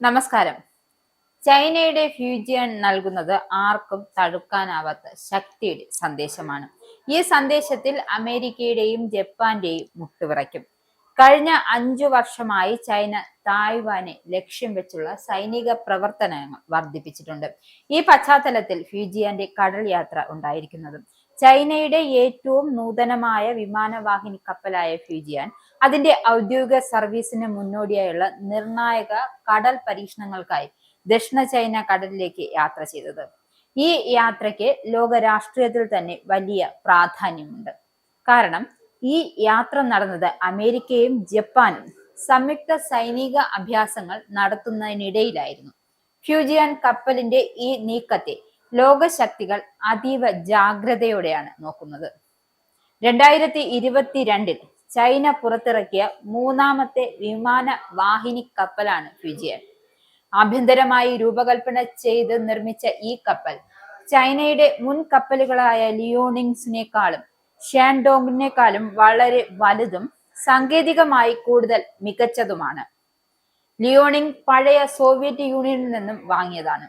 നമസ്കാരം. ചൈനയുടെ ഫ്യൂജിയൻ നൽകുന്നത് ആർക്കും തടുക്കാനാവാത്ത ശക്തിയുടെ സന്ദേശമാണ്. ഈ സന്ദേശത്തിൽ അമേരിക്കയുടെയും ജപ്പാന്റെയും മുട്ടുവിറയ്ക്കും. കഴിഞ്ഞ 5 വർഷമായി ചൈന തായ്വാനെ ലക്ഷ്യം വെച്ചുള്ള സൈനിക പ്രവർത്തനങ്ങൾ വർദ്ധിപ്പിച്ചിട്ടുണ്ട്. ഈ പശ്ചാത്തലത്തിൽ ഫ്യൂജിയന്റെ കടൽ യാത്ര ഉണ്ടായിരിക്കുന്നത്. ചൈനയുടെ ഏറ്റവും നൂതനമായ വിമാനവാഹിനി കപ്പലായ ഫ്യൂജിയാൻ അതിന്റെ ഔദ്യോഗിക സർവീസിന് മുന്നോടിയായുള്ള നിർണായക കടൽ പരീക്ഷണങ്ങൾക്കായി ദക്ഷിണ ചൈന കടലിലേക്ക് യാത്ര ചെയ്തത്. ഈ യാത്രയ്ക്ക് ലോക രാഷ്ട്രീയത്തിൽ തന്നെ വലിയ പ്രാധാന്യമുണ്ട്. കാരണം ഈ യാത്ര നടന്നത് അമേരിക്കയും ജപ്പാനും സംയുക്ത സൈനിക അഭ്യാസങ്ങൾ നടത്തുന്നതിനിടയിലായിരുന്നു. ഫ്യൂജിയാൻ കപ്പലിന്റെ ഈ നീക്കത്തെ ലോകശക്തികൾ അതീവ ജാഗ്രതയോടെയാണ് നോക്കുന്നത്. 2022 ചൈന പുറത്തിറക്കിയ 3ാമത്തെ വിമാന വാഹിനി കപ്പലാണ് ഫ്യൂജിയൻ. ആഭ്യന്തരമായി രൂപകൽപ്പന ചെയ്ത് നിർമ്മിച്ച ഈ കപ്പൽ ചൈനയുടെ മുൻ കപ്പലുകളായ ലിയോണിങ്സിനേക്കാളും ഷാൻഡോങ്ങിനേക്കാളും വളരെ വലുതും സാങ്കേതികമായി കൂടുതൽ മികച്ചതുമാണ്. ലിയോണിങ് പഴയ സോവിയറ്റ് യൂണിയനിൽ നിന്നും വാങ്ങിയതാണ്.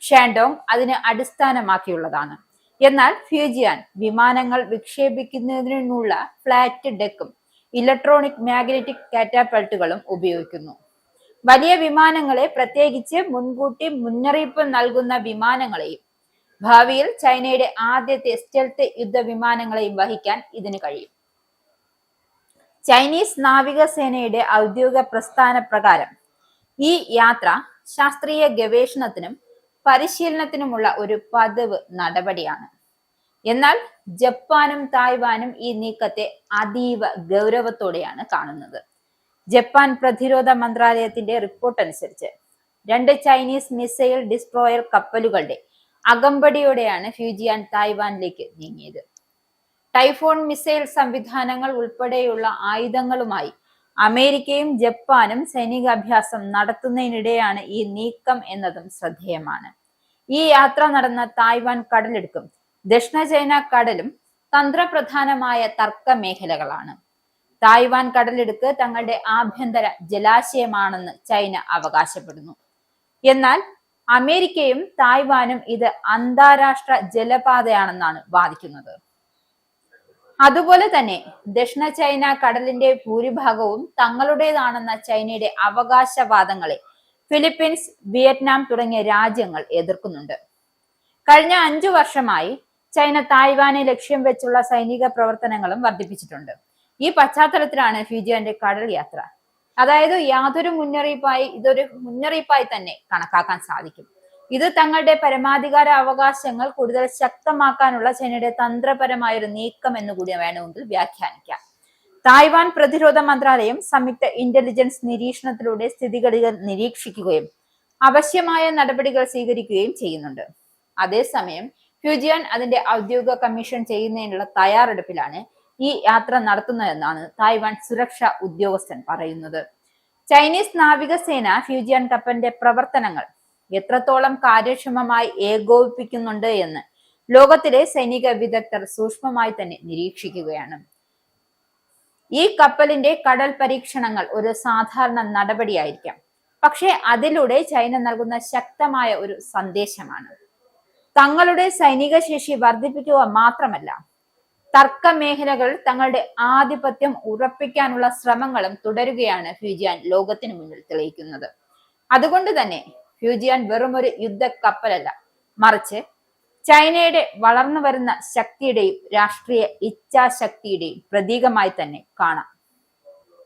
ഷാൻഡോങ് അതിന് അടിസ്ഥാനമാക്കിയുള്ളതാണ്. എന്നാൽ ഫ്യൂജിയാൻ വിമാനങ്ങൾ വിക്ഷേപിക്കുന്നതിനുള്ള ഫ്ലാറ്റ് ഡെക്കും ഇലക്ട്രോണിക് മാഗ്നറ്റിക് കാറ്റപ്പൾട്ടുകളും ഉപയോഗിക്കുന്നു. വലിയ വിമാനങ്ങളെ, പ്രത്യേകിച്ച് മുൻകൂട്ടി മുന്നറിയിപ്പ് നൽകുന്ന വിമാനങ്ങളെയും ഭാവിയിൽ ചൈനയുടെ ആദ്യത്തെ സ്റ്റെൽത്ത് യുദ്ധവിമാനങ്ങളെയും വഹിക്കാൻ ഇതിന് കഴിയും. ചൈനീസ് നാവികസേനയുടെ ഔദ്യോഗിക പ്രസ്ഥാന പ്രകാരം ഈ യാത്ര ശാസ്ത്രീയ ഗവേഷണത്തിനും പരിശീലനത്തിനുമുള്ള ഒരു പതിവ് നടപടിയാണ്. എന്നാൽ ജപ്പാനും തായ്വാനും ഈ നീക്കത്തെ അതീവ ഗൗരവത്തോടെയാണ് കാണുന്നത്. ജപ്പാൻ പ്രതിരോധ മന്ത്രാലയത്തിന്റെ റിപ്പോർട്ട് അനുസരിച്ച് 2 ചൈനീസ് മിസൈൽ ഡിസ്ട്രോയർ കപ്പലുകളുടെ അകമ്പടിയോടെയാണ് ഫ്യൂജിയാൻ തായ്വാനിലേക്ക് നീങ്ങിയത്. ടൈഫോൺ മിസൈൽ സംവിധാനങ്ങൾ ഉൾപ്പെടെയുള്ള ആയുധങ്ങളുമായി അമേരിക്കയും ജപ്പാനും സൈനികാഭ്യാസം നടത്തുന്നതിനിടെയാണ് ഈ നീക്കം എന്നതും ശ്രദ്ധേയമാണ്. ഈ യാത്ര നടന്ന തായ്വാൻ കടലിടുക്കും ദക്ഷിണ ചൈന കടലും തന്ത്രപ്രധാനമായ തർക്ക മേഖലകളാണ്. തായ്വാൻ കടലിടുക്ക് തങ്ങളുടെ ആഭ്യന്തര ജലാശയമാണെന്ന് ചൈന അവകാശപ്പെടുന്നു. എന്നാൽ അമേരിക്കയും തായ്വാനും ഇത് അന്താരാഷ്ട്ര ജലപാതയാണെന്നാണ് വാദിക്കുന്നത്. അതുപോലെ തന്നെ ദക്ഷിണ ചൈന കടലിന്റെ ഭൂരിഭാഗവും തങ്ങളുടേതാണെന്ന ചൈനയുടെ അവകാശവാദങ്ങളെ ഫിലിപ്പീൻസ്, വിയറ്റ്നാം തുടങ്ങിയ രാജ്യങ്ങൾ എതിർക്കുന്നുണ്ട്. കഴിഞ്ഞ 5 വർഷമായി ചൈന തായ്വാനെ ലക്ഷ്യം വെച്ചുള്ള സൈനിക പ്രവർത്തനങ്ങളും വർദ്ധിപ്പിച്ചിട്ടുണ്ട്. ഈ പശ്ചാത്തലത്തിലാണ് ഫ്യൂജിയാന്റെ കടൽ യാത്ര. അതായത് ഇതൊരു മുന്നറിയിപ്പായി തന്നെ കണക്കാക്കാൻ സാധിക്കും. ഇത് തങ്ങളുടെ പരമാധികാര അവകാശങ്ങൾ കൂടുതൽ ശക്തമാക്കാനുള്ള ചൈനയുടെ തന്ത്രപരമായ ഒരു നീക്കം എന്നുകൂടി വേണമെങ്കിൽ വ്യാഖ്യാനിക്കാം. തായ്വാൻ പ്രതിരോധ മന്ത്രാലയം സംയുക്ത ഇന്റലിജൻസ് നിരീക്ഷണത്തിലൂടെ സ്ഥിതിഗതികൾ നിരീക്ഷിക്കുകയും ആവശ്യമായ നടപടികൾ സ്വീകരിക്കുകയും ചെയ്യുന്നുണ്ട്. അതേസമയം ഫ്യൂജിയാൻ അതിന്റെ ഔദ്യോഗിക കമ്മീഷൻ ചെയ്യുന്നതിനുള്ള തയ്യാറെടുപ്പിലാണ് ഈ യാത്ര നടത്തുന്നതെന്നാണ് തായ്വാൻ സുരക്ഷാ ഉദ്യോഗസ്ഥൻ പറയുന്നത്. ചൈനീസ് നാവികസേന ഫ്യൂജിയാൻ കപ്പലിന്റെ പ്രവർത്തനങ്ങൾ എത്രത്തോളം കാര്യക്ഷമമായി ഏകോപിപ്പിക്കുന്നുണ്ട് എന്ന് ലോകത്തിലെ സൈനിക വിദഗ്ധർ സൂക്ഷ്മമായി തന്നെ നിരീക്ഷിക്കുകയാണ്. ഈ കപ്പലിന്റെ കടൽ പരീക്ഷണങ്ങൾ ഒരു സാധാരണ നടപടിയായിരിക്കാം, പക്ഷേ അതിലൂടെ ചൈന നൽകുന്ന ശക്തമായ ഒരു സന്ദേശമാണ്. തങ്ങളുടെ സൈനിക ശേഷി വർദ്ധിപ്പിക്കുക മാത്രമല്ല, തർക്ക മേഖലകൾ തങ്ങളുടെ ആധിപത്യം ഉറപ്പിക്കാനുള്ള ശ്രമങ്ങളും തുടരുകയാണ് ഫ്യൂജിയാൻ ലോകത്തിന് മുന്നിൽ തെളിയിക്കുന്നത്. അതുകൊണ്ട് തന്നെ ഫ്യൂജിയാൻ വെറുമൊരു യുദ്ധ കപ്പലല്ല, മറിച്ച് ചൈനയുടെ വളർന്നു വരുന്ന ശക്തിയുടെയും രാഷ്ട്രീയ ഇച്ഛാശക്തിയുടെയും പ്രതീകമായി തന്നെ കാണാം.